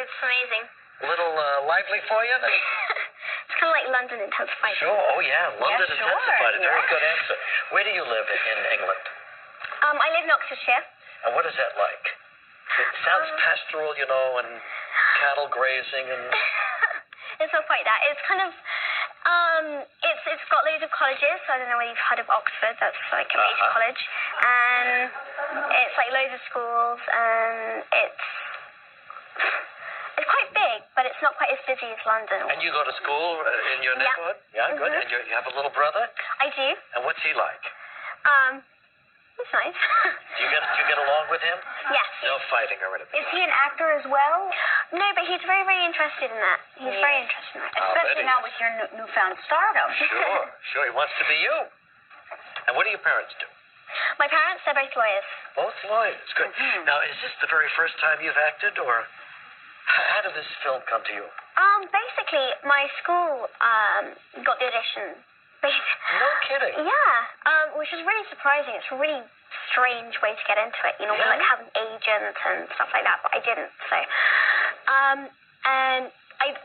it's amazing. A little lively for you? It's kind of like London intensified. Sure. Oh, yeah. London sure. intensified. A very Yeah. good answer. Where do you live in England? I live in Oxfordshire. And what is that like? It sounds pastoral, you know, and cattle grazing and... It's not quite that. It's kind of... It's got loads of colleges. So I don't know whether you've heard of Oxford. That's like a major college. And it's like loads of schools. And it's quite big, but it's not quite as busy as London. And you go to school in your neighborhood? Yeah, good. And you have a little brother? I do. And what's he like? It's nice. Do you get along with him? Yes. No fighting or anything? Is he an actor as well? No, but he's very, very interested in that. He's very interested in that. Especially now with your newfound stardom. Sure. He wants to be you. And what do your parents do? My parents, they're both lawyers. Both lawyers. Good. Now, is this the very first time you've acted, or how did this film come to you? Basically, my school got the audition. No kidding. Yeah, which is really surprising. It's a really strange way to get into it. You know, like have an agent and stuff like that, but I didn't. So, and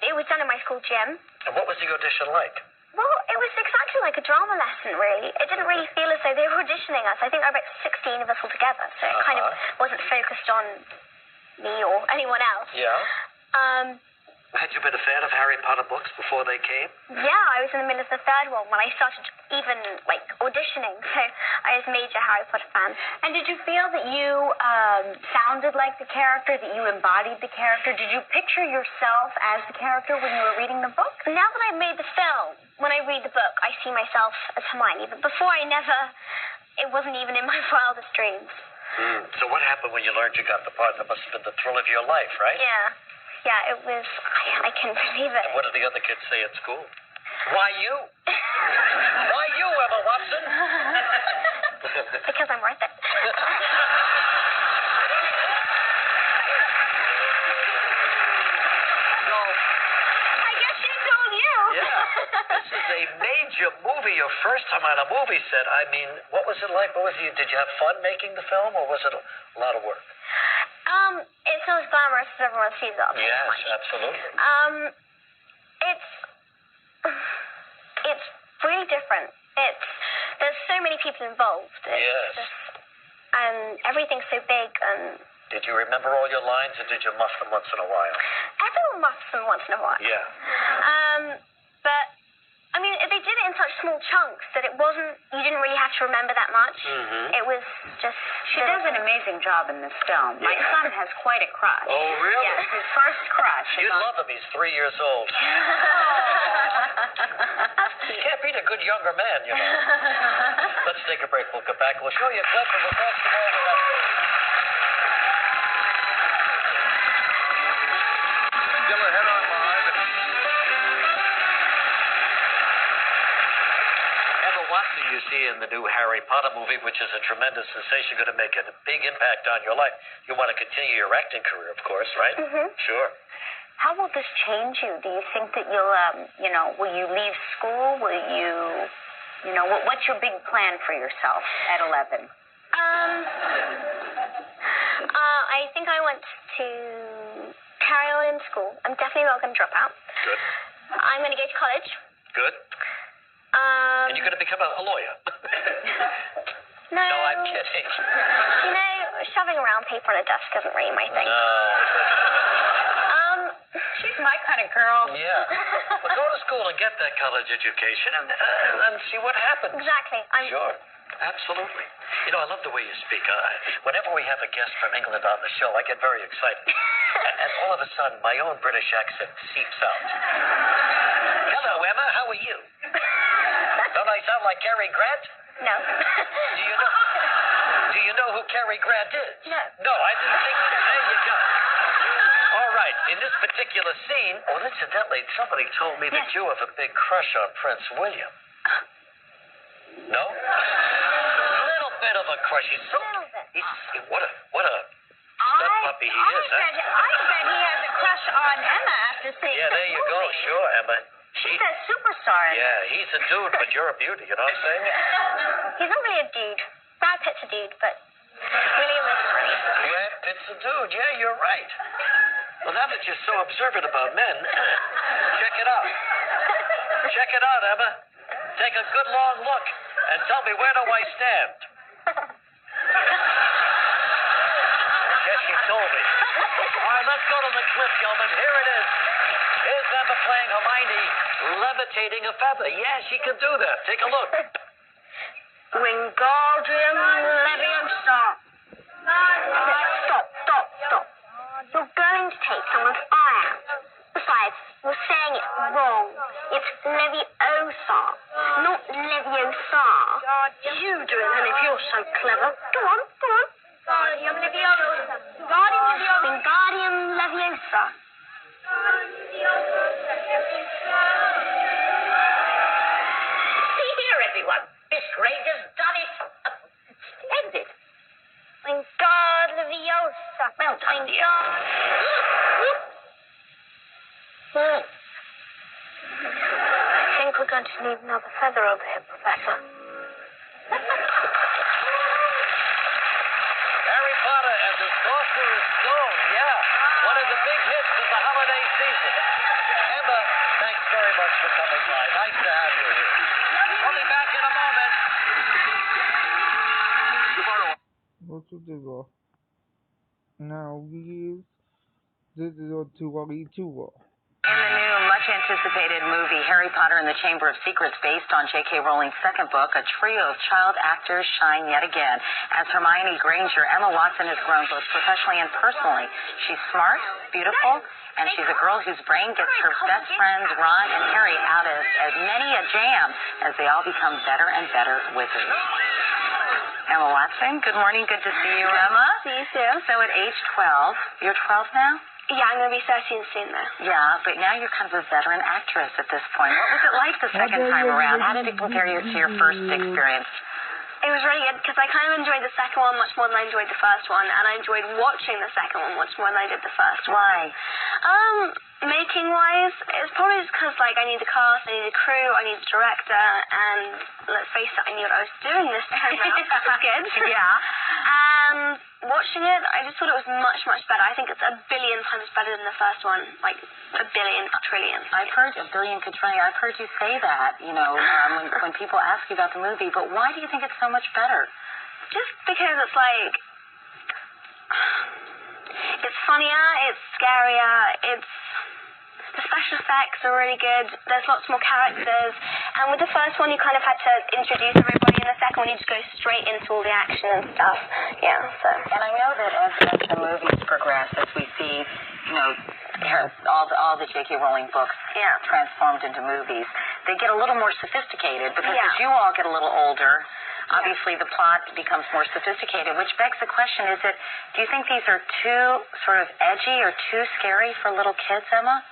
it was done in my school gym. And what was the audition like? Well, it was exactly like a drama lesson, really. It didn't really feel as though they were auditioning us. I think there were about 16 of us all together, so it kind of wasn't focused on me or anyone else. Yeah. Had you been a fan of Harry Potter books before they came? Yeah, I was in the middle of the third one when I started even, like, auditioning. So I was a major Harry Potter fan. And did you feel that you sounded like the character, that you embodied the character? Did you picture yourself as the character when you were reading the book? Now that I've made the film, when I read the book, I see myself as Hermione. But before it wasn't even in my wildest dreams. So what happened when you learned you got the part? That must have been the thrill of your life, right? Yeah, it was. I can't believe it. And what did the other kids say at school? Why you? Why you, Emma Watson? Because I'm worth it. So, I guess she told you. Yeah. This is a major movie, your first time on a movie set. I mean, what was it like? Did you have fun making the film, or was it a lot of work? It's not as glamorous as everyone sees it. Yes, absolutely. It's really different. There's so many people involved. And everything's so big and... Did you remember all your lines, or did you muff them once in a while? Everyone muffs them once in a while. Yeah. But, I mean, they did it in such small chunks that you didn't really have to remember that much. It was just... She does an amazing job in this film. My son has quite a crush. Oh, really? Yes, his first crush. You'd love him. He's 3 years old. You can't beat a good younger man, you know. Let's take a break. We'll come back. We'll show you a clip, and we'll talk some more about it. Still ahead on live. Emma Watson, you see in the new Harry Potter movie, which is a tremendous sensation, going to make a big impact on your life. You want to continue your acting career, of course, right? Sure. How will this change you? Do you think that you'll, will you leave school? Will you, what's your big plan for yourself at 11? I think I want to carry on in school. I'm definitely not going to drop out. Good. I'm going to go to college. Good. And you're going to become a lawyer. No. No, I'm kidding. Shoving around paper on a desk isn't really my thing. No. She's my kind of girl. Yeah. Well, go to school and get that college education and see what happens. Exactly. Sure. Absolutely. I love the way you speak. Whenever we have a guest from England on the show, I get very excited. And all of a sudden, my own British accent seeps out. Hello, Emma. How are you? Don't I sound like Cary Grant? No. Do you know who Cary Grant is? No. No, I didn't think. There you go. All right. In this particular scene, incidentally, somebody told me that you have a big crush on Prince William. No? A little bit of a crush. He's so... What a stud puppy he is, huh? I bet he has a crush on Emma after seeing Yeah, there you go. Sure, Emma. She's a superstar. Yeah, he's a dude, but you're a beauty. You know what I'm saying? He's not really a dude. Brad Pitt's a dude, but William is funny. Brad Pitt's a dude. Yeah, you're right. Well, now that you're so observant about men, check it out. Check it out, Emma. Take a good long look and tell me, where do I stand? Yes, she told me. All right, let's go to the clip, gentlemen. Here it is. Here's Emma playing Hermione levitating a feather. Yeah, she can do that. Take a look. Wingardium Leviosa. Stop. You're going to take someone's eye out. Besides, you're saying it wrong. It's Leviosa, not Leviosa. You do it then if you're so clever. Go on. Wingardium Leviosa. Wingardium Leviosa. See here, everyone. Miss Grange has done it. Splendid. Wingardium Leviosa. Well done, dear. I think we're going to need another feather over here, Professor. Harry Potter and the Sorcerer's Stone. Yeah, one of the big hits of the holiday season. Emma, thanks very much for coming by. Nice to have you here. We'll be back in a moment. What's with this one? Now, this is a 2 In the new, much-anticipated movie Harry Potter and the Chamber of Secrets, based on J.K. Rowling's second book, a trio of child actors shine yet again. As Hermione Granger, Emma Watson has grown both professionally and personally. She's smart, beautiful, and she's a girl whose brain gets her best friends Ron and Harry out of as many a jam as they all become better and better wizards. Emma Watson, good morning. Good to see you, Emma. See you soon. So at age 12, you're 12 now? Yeah, I'm going to be 13 soon, though. Yeah, but now you're kind of a veteran actress at this point. What was it like the second time around? How did it compare to your first experience? It was really good because I kind of enjoyed the second one much more than I enjoyed the first one, and I enjoyed watching the second one much more than I did the first one. Why? Making-wise, it's probably just because, like, I need a cast, I need a crew, I need a director, and let's face it, I knew what I was doing this time around. That was good. Yeah. And watching it, I just thought it was much, much better. I think it's a billion times better than the first one, like a billion quadrillion. I've heard a billion quadrillion. I've heard you say that, when people ask you about the movie, but why do you think it's so much better? Just because it's like, it's funnier, it's scarier, the special effects are really good, there's lots more characters, and with the first one you kind of had to introduce everybody, and the second one you just go straight into all the action and stuff. Yeah, so. And I know that as the movies progress, as we see, all the J.K. Rowling books transformed into movies, they get a little more sophisticated, because as you all get a little older, obviously the plot becomes more sophisticated, which begs the question, do you think these are too sort of edgy or too scary for little kids, Emma?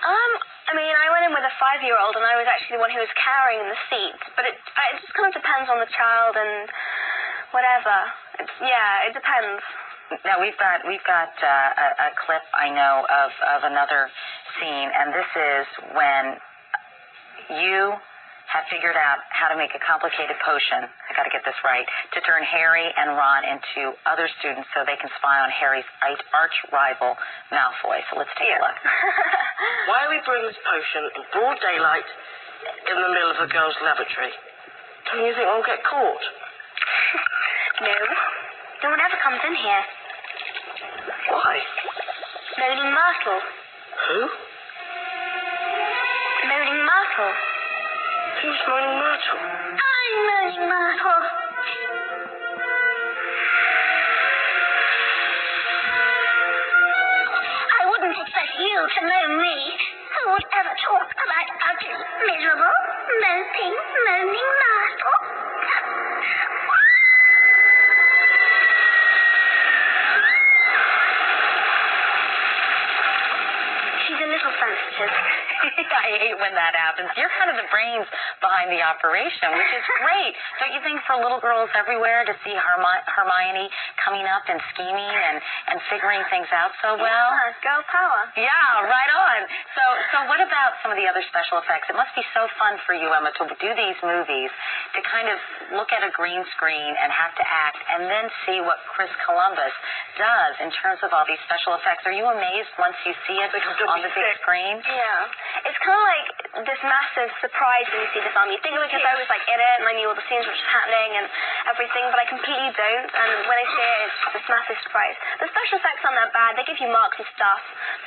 I mean, I went in with a 5-year-old, and I was actually the one who was carrying the seat, but it just kind of depends on the child and whatever. It depends. Now we've got a clip, I know, of another scene, and this is when you have figured out how to make a complicated potion, I got to get this right, to turn Harry and Ron into other students so they can spy on Harry's arch rival, Malfoy. So let's take a look. Why are we brewing this potion in broad daylight in the middle of a girl's lavatory? Don't you think we'll get caught? No one ever comes in here. Why? Moaning Myrtle. Who? Moaning Myrtle. Who's Moaning Myrtle? I'm Moaning Myrtle. I wouldn't expect you to know me. Who would ever talk about ugly, miserable, moping, moaning Myrtle? She's a little sensitive. I hate when that happens. You're kind of the brains behind the operation, which is great. Don't you think for little girls everywhere to see Hermione coming up and scheming and figuring things out so well? Yeah, girl power. Yeah, right on. So what about some of the other special effects? It must be so fun for you, Emma, to do these movies, to kind of look at a green screen and have to act, and then see what Chris Columbus does in terms of all these special effects. Are you amazed once you see it on the big screen? Yeah. It's kind of like this massive surprise when you see the film. You think of it as I was like in it and I knew all the scenes which was happening and everything, but I completely don't. And when I see it, it's just this massive surprise. The special effects aren't that bad. They give you marks and stuff,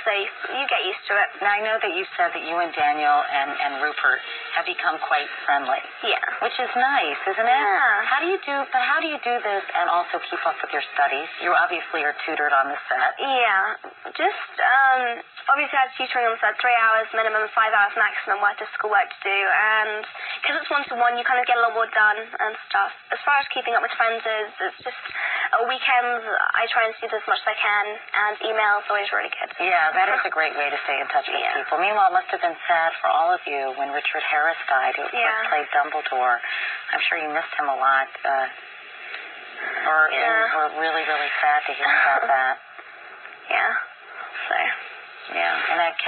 so you get used to it. Now, I know that you said that you and Daniel and Rupert have become quite friendly. Yeah. Which is nice, isn't it? Yeah. How do you do this and also keep up with your studies? You obviously are tutored on the set. Yeah. Just, obviously I have tutoring on the set, 3 hours minimum, 5 hours maximum worth of schoolwork to do, and because it's one-to-one, you kind of get a lot more done and stuff. As far as keeping up with friends is, it's just, weekends, I try and do as much as I can, and email's always really good. Yeah, that is a great way to stay in touch with people. Meanwhile, it must have been sad for all of you when Richard Harris died, who of course played Dumbledore. I'm sure you missed him a lot, or really, really sad to hear about that. Yeah, so... Yeah,